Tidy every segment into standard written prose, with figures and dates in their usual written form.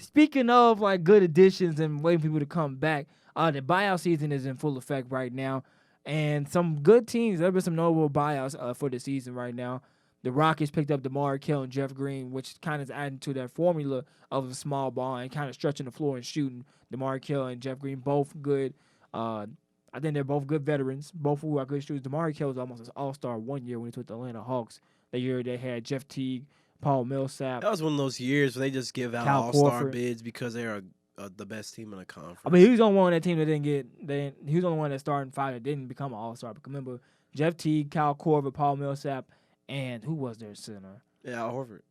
Speaking of like good additions and waiting for people to come back, the buyout season is in full effect right now, and some good teams. There have been some notable buyouts for the season right now. The Rockets picked up DeMar Kell and Jeff Green, which kind of is adding to that formula of a small ball and kind of stretching the floor and shooting. DeMar Kell and Jeff Green both good. Uh, I think they're both good veterans, both who are good shooters. DeMar Kell was almost an all-star one year when he took the Atlanta Hawks. The year they had Jeff Teague, Paul Millsap, That was one of those years where they just give out Cal all-star Korver. bids because they are the best team in the conference. I mean, he was the only one on that team that didn't get. He was the only one that started five that didn't become an all-star. But remember, Jeff Teague, Cal Korver, Paul Millsap, and who was their center? Yeah, Al Horford.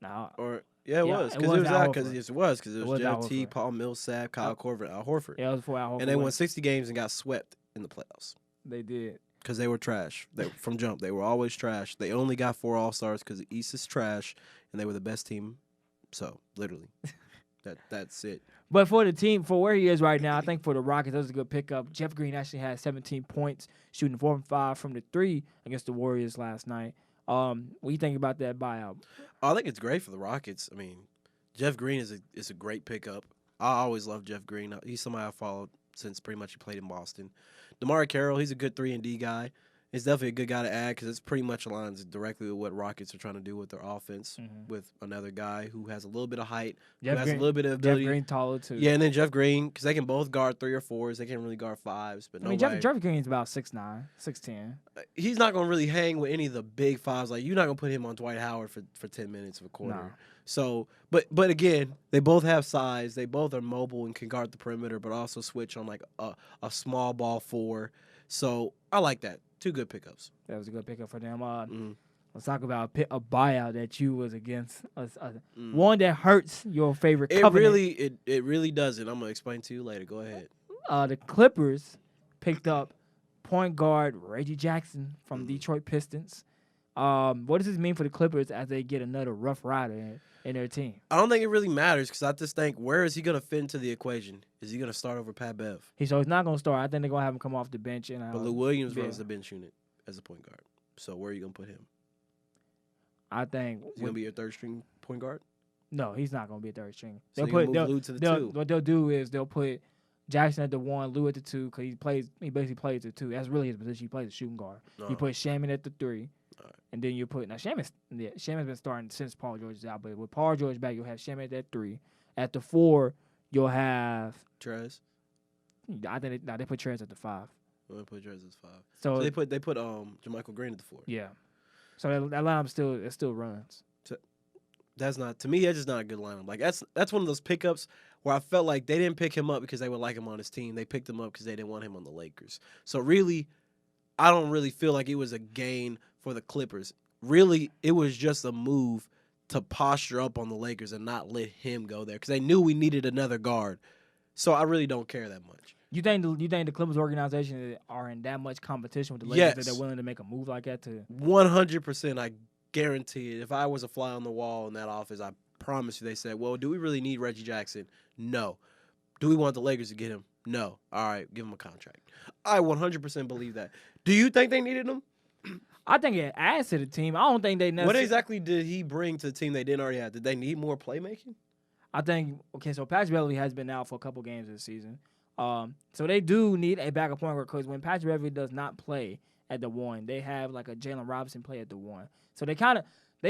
Now, Or yeah, it Yeah, was it because was it was Al out because Horford. it was Al Jeff Teague, Horford. Paul Millsap, Kyle Korver, Al Horford, yeah, it was before Al Horford. and they won went. 60 games and got swept in the playoffs They did. because they were trash. From jump, they were always trash. They only got 4 All-Stars because the East is trash, and they were the best team. So literally, that's it. But for the team, for where he is right now, I think for the Rockets, that was a good pickup. Jeff Green actually had 17 points, shooting 4 from 5 from the 3 against the Warriors last night. What do you think about that buyout? I think it's great for the Rockets. I mean, Jeff Green is a great pickup. I always loved Jeff Green. He's somebody I followed since pretty much he played in Boston. DeMar Carroll, he's a good 3-and-D guy. He's definitely a good guy to add because it's pretty much aligns directly with what Rockets are trying to do with their offense with another guy who has a little bit of height, who has a little bit of ability. Jeff Green taller too. Yeah, and then Jeff Green, because they can both guard 3 or 4s. They can't really guard 5s. But I mean, Jeff Green's about 6'9", 6'10". He's not going to really hang with any of the big 5s. Like, you're not going to put him on Dwight Howard for 10 minutes of a quarter. No. So, but again, they both have size. They both are mobile and can guard the perimeter, but also switch on like a small ball 4. So I like that. 2 good pickups. That was a good pickup for them. Let's talk about a buyout that you was against. One that hurts your favorite covenant. It really doesn't. I'm gonna explain to you later. Go ahead. The Clippers picked up point guard Reggie Jackson from Detroit Pistons. What does this mean for the Clippers as they get another rough rider in their team? I don't think it really matters because I just think, where is he gonna fit into the equation? Is he gonna start over Pat Bev? He's not gonna start. I think they're gonna have him come off the bench. But Lou Williams runs the bench unit as a point guard. So where are you gonna put him? I think Is he gonna be your 3rd string point guard? No, he's not gonna be a 3rd string. So move Lou to the 2. What they'll do is they'll put Jackson at the 1, Lou at the 2, because he basically plays the 2. That's really his position. He plays the shooting guard. You put Shaman at the 3, and then you put Shaman's been starting since Paul George is out, but with Paul George back, you'll have Shaman at that 3. At the 4, you'll have Trez. I think they put Trez at the 5. They put Trez as 5. So they put JaMychal Green at the 4. Yeah. So that lineup still runs. That's not, to me, that's just not a good lineup. Like, that's one of those pickups where I felt like they didn't pick him up because they would like him on his team. They picked him up because they didn't want him on the Lakers. So really, I don't really feel like it was a gain for the Clippers. Really, it was just a move to posture up on the Lakers and not let him go there because they knew we needed another guard. So I really don't care that much. You think the Clippers organization are in that much competition with the Lakers that they're willing to make a move like that to 100%, I guarantee it. If I was a fly on the wall in that office, I promise you they said, well, do we really need Reggie Jackson? No. Do we want the Lakers to get him? No. All right, give him a contract. I 100% believe that. Do you think they needed him? I think it adds to the team. I don't think they necessarily. What exactly did he bring to the team they didn't already have? Did they need more playmaking? I think, so Patrick Beverly has been out for a couple games this season. So they do need a backup point guard because when Patrick Beverly does not play at the 1, they have like a Jalen Robinson play at the 1. So they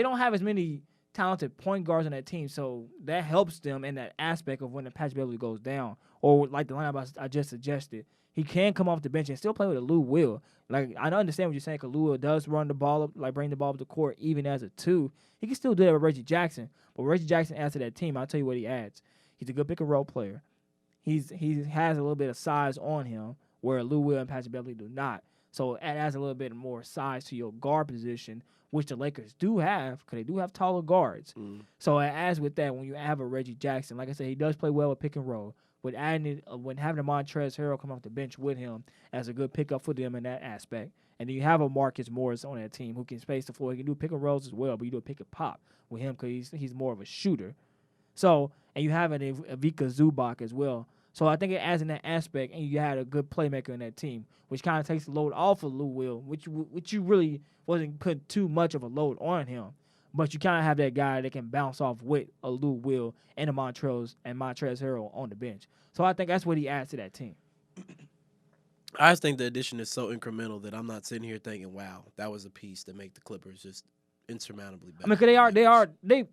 don't have as many talented point guards on that team, so that helps them in that aspect of when the Patrick Beverly goes down. Or like the lineup I just suggested, he can come off the bench and still play with a Lou Will. Like, I understand what you're saying because Lou Will does run the ball up, like bring the ball up the court even as a 2. He can still do that with Reggie Jackson. But Reggie Jackson adds to that team, I'll tell you what he adds. He's a good pick-and-roll player. He has a little bit of size on him where Lou Will and Patrick Beverly do not. So it adds a little bit more size to your guard position, which the Lakers do have because they do have taller guards. So it adds with that when you have a Reggie Jackson. Like I said, he does play well with pick and roll. When having a Montrezl Harrell come off the bench with him as a good pickup for them in that aspect. And then you have a Marcus Morris on that team who can space the floor. He can do pick and rolls as well, but you do a pick and pop with him because he's more of a shooter. So, and you have an Ivica Zubac as well. So I think it adds in that aspect, and you had a good playmaker in that team, which kind of takes the load off of Lou Will, which you really wasn't putting too much of a load on him. but you kind of have that guy that can bounce off with a Lou Will and a Montrez Harrell on the bench. So I think that's what he adds to that team. I just think the addition is so incremental that I'm not sitting here thinking, wow, that was a piece that make the Clippers just insurmountably better. I mean, because they.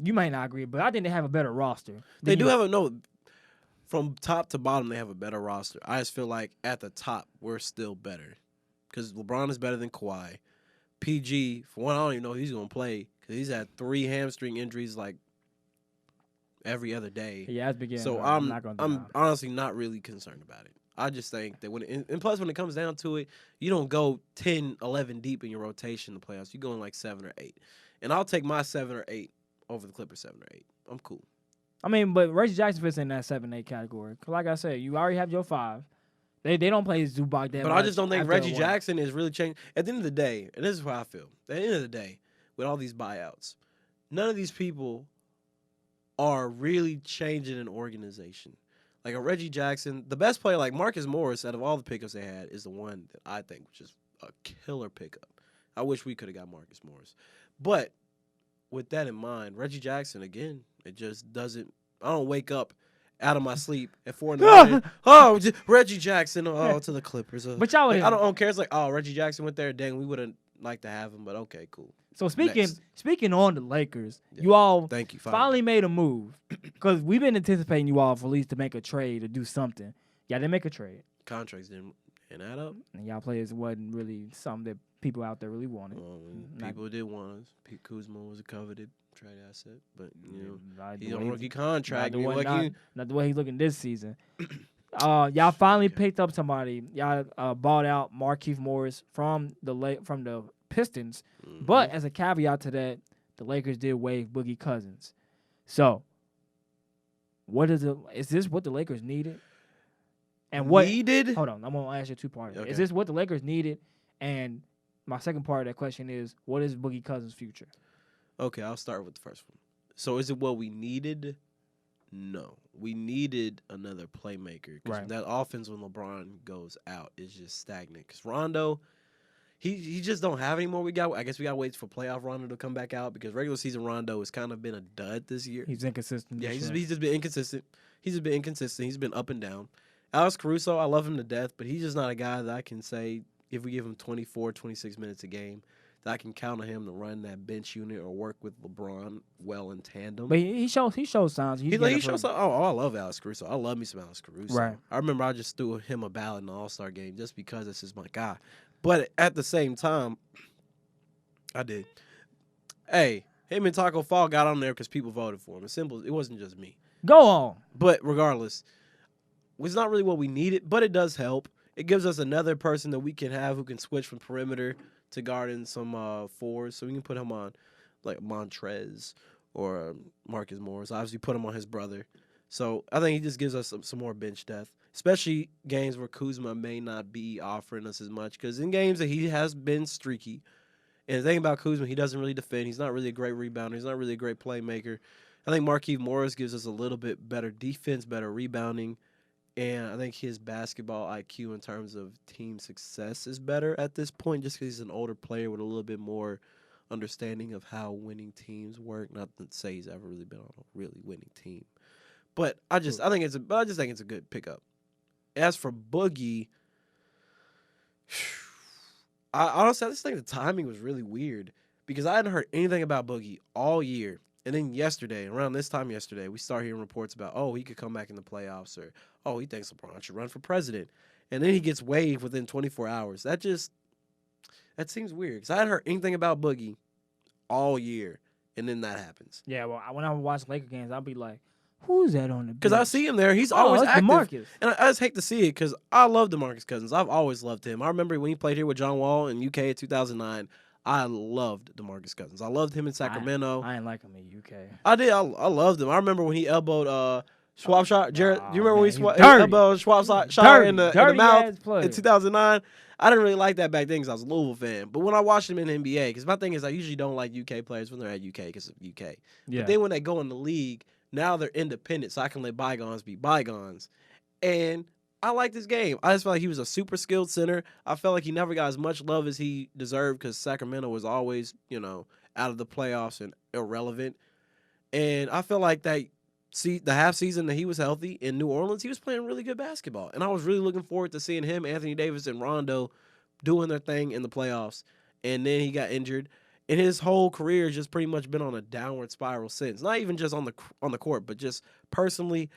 You might not agree, but I think they have a better roster. They do have from top to bottom, they have a better roster. I just feel like at the top, we're still better. Because LeBron is better than Kawhi. PG, for one, I don't even know if he's going to play. Because he's had 3 hamstring injuries like every other day. Yeah, it's beginning. So I'm honestly not really concerned about it. I just think that and plus when it comes down to it, you don't go 10, 11 deep in your rotation in the playoffs. You go in like 7 or 8. And I'll take my 7 or 8 over the Clippers 7 or 8. I'm cool. I mean, but Reggie Jackson fits in that 7-8 category. Cause like I said, you already have your 5. They don't play Zubac that much. But I just don't think Reggie Jackson is really changing. At the end of the day, and this is how I feel. At the end of the day, with all these buyouts, none of these people are really changing an organization. Like a Reggie Jackson, the best player, like Marcus Morris, out of all the pickups they had, is the one that I think was just a killer pickup. I wish we could have got Marcus Morris. But with that in mind, Reggie Jackson, again, it just doesn't – I don't wake up out of my sleep at 4 in the morning. Oh, Reggie Jackson, to the Clippers. But y'all I don't care. It's like, oh, Reggie Jackson went there. Dang, we wouldn't like to have him, but okay, cool. So speaking on the Lakers, you all thank you, finally made a move because we've been anticipating you all for at least to make a trade or do something. Y'all didn't make a trade. Contracts didn't add up. And y'all players wasn't really something that people out there really wanted. People did want us. Pete Kuzma was a coveted trade asset, but he's on rookie contract. Not the way he's looking this season. Y'all finally picked up somebody. Y'all bought out Markieff Morris from the Pistons, but as a caveat to that, the Lakers did waive Boogie Cousins. So, is this what the Lakers needed? And what needed? Hold on, I'm gonna ask you 2 parts. Okay. Is this what the Lakers needed? And my second part of that question is, what is Boogie Cousins' future? Okay, I'll start with the first one. So, is it what we needed? No, we needed another playmaker because that offense when LeBron goes out is just stagnant. Because Rondo, he just don't have any more. I guess we got to wait for playoff Rondo to come back out because regular season Rondo has kind of been a dud this year. He's inconsistent. Yeah, he's just been inconsistent. He's been up and down. Alex Caruso, I love him to death, but he's just not a guy that I can say if we give him 24, 26 minutes a game, that I can count on him to run that bench unit or work with LeBron well in tandem. But he shows signs. He shows signs. Oh, I love Alex Caruso. I love me some Alex Caruso. Right. I remember I just threw him a ballot in the All-Star game just because this is my guy. But at the same time, I did. Hey, him and Taco Fall got on there because people voted for him. It's simple. It wasn't just me. Go on. But regardless, it's not really what we needed, but it does help. It gives us another person that we can have who can switch from perimeter to guarding some fours. So we can put him on like Montrez or Marcus Morris. Obviously put him on his brother. So I think he just gives us some more bench depth, especially games where Kuzma may not be offering us as much. Because in games that he has been streaky, and the thing about Kuzma, he doesn't really defend. He's not really a great rebounder. He's not really a great playmaker. I think Markieff Morris gives us a little bit better defense, better rebounding. And I think his basketball IQ in terms of team success is better at this point just because he's an older player with a little bit more understanding of how winning teams work. Not to say he's ever really been on a really winning team. But I just think it's a good pickup. As for Boogie, I just think the timing was really weird because I hadn't heard anything about Boogie all year. And then around this time yesterday, we start hearing reports about, he could come back in the playoffs or, he thinks LeBron should run for president. And then he gets waived within 24 hours. That seems weird because I hadn't heard anything about Boogie all year, and then that happens. Yeah, well, when I watch Laker games, I'll be like, who's that on the bench? Because I see him there. He's always active. DeMarcus. And I just hate to see it because I love DeMarcus Cousins. I've always loved him. I remember when he played here with John Wall in UK in 2009. I loved DeMarcus Cousins. I loved him in Sacramento. I didn't like him in UK. I did. I loved him. I remember when he elbowed Swap Shot. Jared, do you remember when he elbowed Swap Shot in the mouth in 2009? I didn't really like that back then because I was a Louisville fan. But when I watched him in the NBA, because my thing is I usually don't like UK players when they're at UK because of UK. Yeah. But then when they go in the league, now they're independent, so I can let bygones be bygones. And I like this game. I just felt like he was a super skilled center. I felt like he never got as much love as he deserved because Sacramento was always, out of the playoffs and irrelevant. And I feel like that. See, the half season that he was healthy in New Orleans, he was playing really good basketball. And I was really looking forward to seeing him, Anthony Davis, and Rondo doing their thing in the playoffs. And then he got injured. And his whole career has just pretty much been on a downward spiral since. Not even just on the court, but just personally.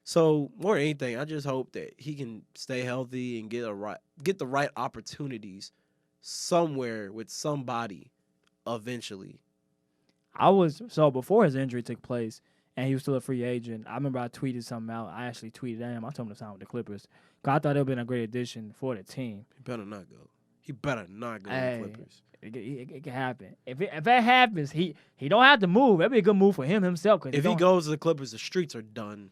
So more than anything, I just hope that he can stay healthy and get the right opportunities somewhere with somebody eventually. Before his injury took place, and he was still a free agent. I remember I tweeted something out. I actually tweeted at him. I told him to sign with the Clippers. Cause I thought it would have been a great addition for the team. He better not go. He better not go to the Clippers. It can happen. If that happens, he don't have to move. That'd be a good move for him himself. If he goes to the Clippers, the streets are done.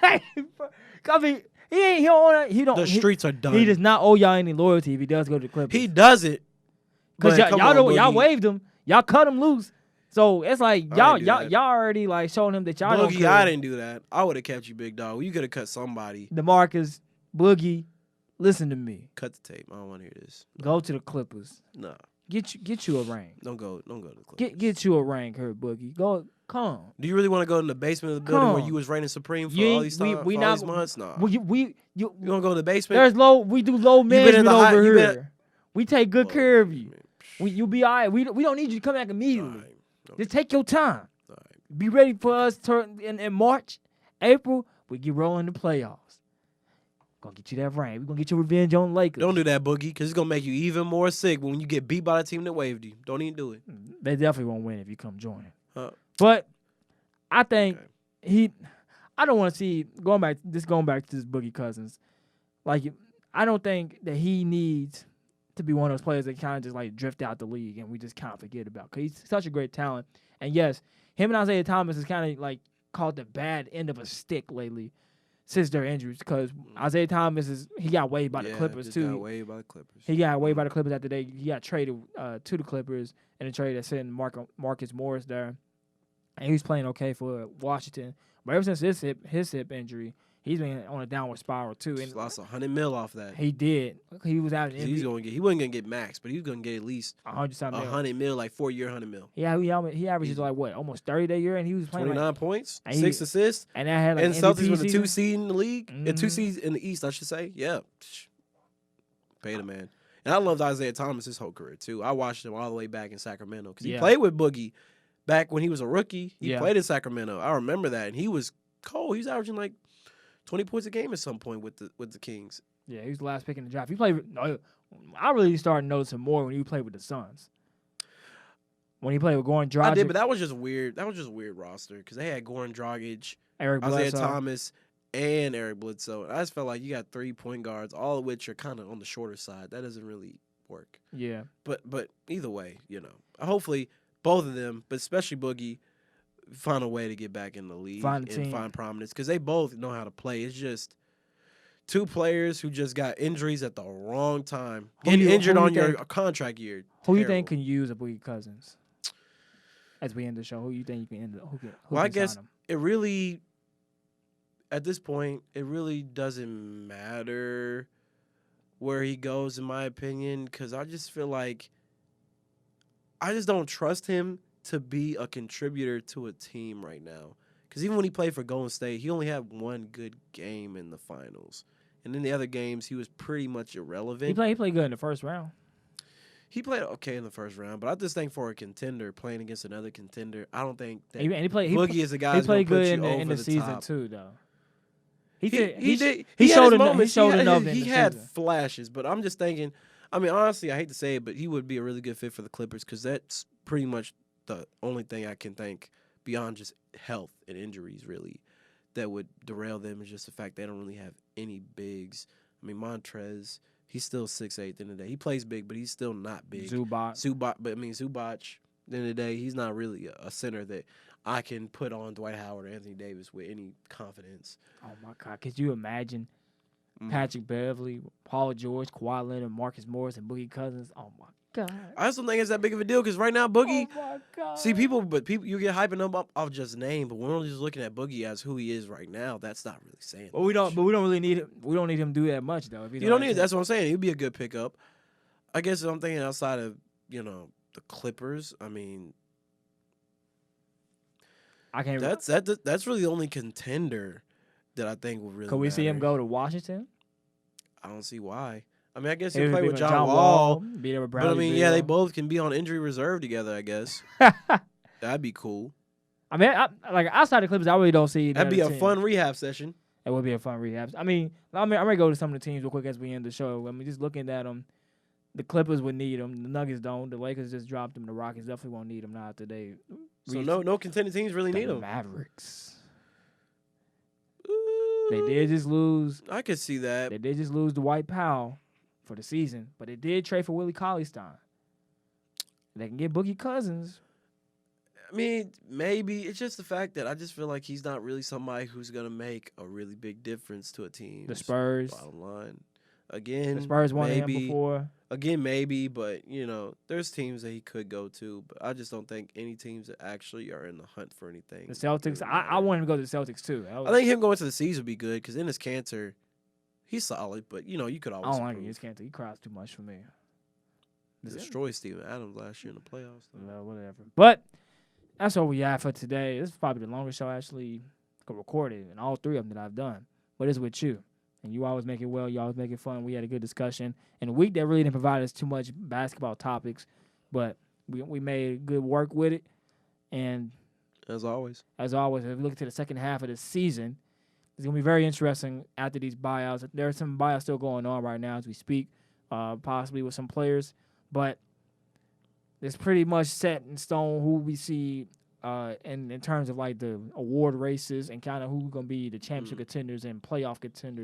I mean, the streets are done. He does not owe y'all any loyalty if he does go to the Clippers. He doesn't. Because y'all waived him. Y'all cut him loose. So it's like y'all already like showing him that y'all don't care. I didn't do that. I would have kept you, big dog. You could have cut somebody. DeMarcus, Boogie, listen to me. Cut the tape. I don't want to hear this. No. Go to the Clippers. No. Get you a ring. Don't go to the Clippers. Get you a ring, Kurt Boogie. Come on. Do you really want to go in the basement of the building where you was reigning supreme for all these times? All these months? Nah. You want to go to the basement? We do low management over here. We take good care of you. You'll be all right. We don't need you to come back immediately. Just take your time. Be ready for us in March, April. We get rolling the playoffs. Gonna get you that ring. We're gonna get your revenge on Lakers. Don't do that, Boogie, because it's gonna make you even more sick when you get beat by the team that waived you. Don't even do it. They definitely won't win if you come join. But I think I don't want to see going back to this Boogie Cousins. Like, I don't think that he needs to be one of those players that kind of just like drift out the league and we just kind of forget about. Because he's such a great talent. And yes, him and Isaiah Thomas has kind of like caught the bad end of a stick lately since their injuries. Because Isaiah Thomas he got waived by the Clippers too. He got waived by the Clippers after he got traded to the Clippers in a trade that sent Marcus Morris there. And he was playing okay for Washington. But ever since his hip injury, he's been on a downward spiral too. And lost $100 million off that. He did. He was out in he wasn't gonna get max, but he was gonna get at least $100 million, like 4-year $100 million. Yeah, he averages like what, almost 30 that year, and he was playing 29 points, 6 assists, and that had like and Celtics was the 2 seed in the league, and 2 seeds in the East, I should say. Yeah, pay the man. And I loved Isaiah Thomas his whole career too. I watched him all the way back in Sacramento because he played with Boogie back when he was a rookie. He played in Sacramento. I remember that, and he was cold. He was averaging like 20 points a game at some point with the Kings. Yeah, he was the last pick in the draft. He played. I really started noticing more when he played with the Suns. When he played with Goran Dragic. I did, but that was just weird. That was just a weird roster because they had Goran Dragic, Isaiah Thomas, and Eric Bledsoe. I just felt like you got 3 point guards, all of which are kind of on the shorter side. That doesn't really work. Yeah. But either way, hopefully both of them, but especially Boogie, find a way to get back in the league and find prominence because they both know how to play. It's just two players who just got injuries at the wrong time. Getting injured on your contract year. Who you think can use a Boogie Cousins? As we end the show, who you think you can end it? Well, I guess it really, at this point, it really doesn't matter where he goes, in my opinion, because I just feel like I just don't trust him to be a contributor to a team right now. Because even when he played for Golden State, he only had one good game in the finals. And in the other games, he was pretty much irrelevant. He played good in the first round. He played okay in the first round, but I just think for a contender playing against another contender, I don't think that Boogie is a guy who's going to put you over the top. He played good in the season too, though. He showed moments. He had flashes, but I'm just thinking. I mean, honestly, I hate to say it, but he would be a really good fit for the Clippers because that's pretty much the only thing I can think beyond just health and injuries, really, that would derail them is just the fact they don't really have any bigs. I mean, Montrez, he's still 6'8" at the end of the day. He plays big, but he's still not big. Zubac, at the end of the day, he's not really a center that I can put on Dwight Howard or Anthony Davis with any confidence. Oh, my God. Could you imagine Patrick Beverly, Paul George, Kawhi Leonard, Marcus Morris, and Boogie Cousins? Oh, my God. I just don't think it's that big of a deal because right now, Boogie, see, people, you get hyping him up off just name, but we're only just looking at Boogie as who he is right now. That's not really saying But we don't really need him. We don't need him to do that much, though. You don't need it. That's what I'm saying. He'd be a good pickup. I guess I'm thinking outside of, The Clippers. I mean, I can't. that's really the only contender that I think will really. Could we see him matter. go to Washington? I don't see why. I mean, I guess He he'll would play be with John Wall, be there with but I Bradley mean, yeah, they Beal. both can be on injury reserve together. I guess that'd be cool. I mean, like outside the Clippers, I really don't see. That'd be a team. fun rehab session. It would be a fun rehab. I'm gonna go to some of the teams real quick as we end the show. I mean, just looking at them, the Clippers would need them. The Nuggets don't. The Lakers just dropped them. The Rockets definitely won't need them now after they. So no contending teams really need them. Mavericks. They did just lose. I could see that. They did just lose Dwight Powell for the season, but they did trade for Willie Cauley-Stein. They can get Boogie Cousins. I mean, maybe it's just the fact that I just feel like he's not really somebody who's gonna make a really big difference to a team. The Spurs. Bottom line, again, The Spurs won him maybe. before. Again, maybe, but there's teams that he could go to, but I just don't think any teams that actually are in the hunt for anything. The Celtics. really I want him to go to the Celtics too. I think him going to the season would be good because in his cancer, he's solid, but you could I always. don't like it. improve. He just can't. He cries too much for me. Destroyed Steven Adams last year in the playoffs. Well, whatever. But that's all we have for today. This is probably the longest show I actually recorded, and all three of them that I've done. But it's with you. And you always make it well. You always make it fun. We had a good discussion. And a week that really didn't provide us too much basketball topics, but we made good work with it. And As always, if we look to the second half of the season, it's going to be very interesting after these buyouts. There are some buyouts still going on right now as we speak, possibly with some players. But it's pretty much set in stone who we see in terms of like the award races and kind of who's going to be the championship contenders and playoff contenders.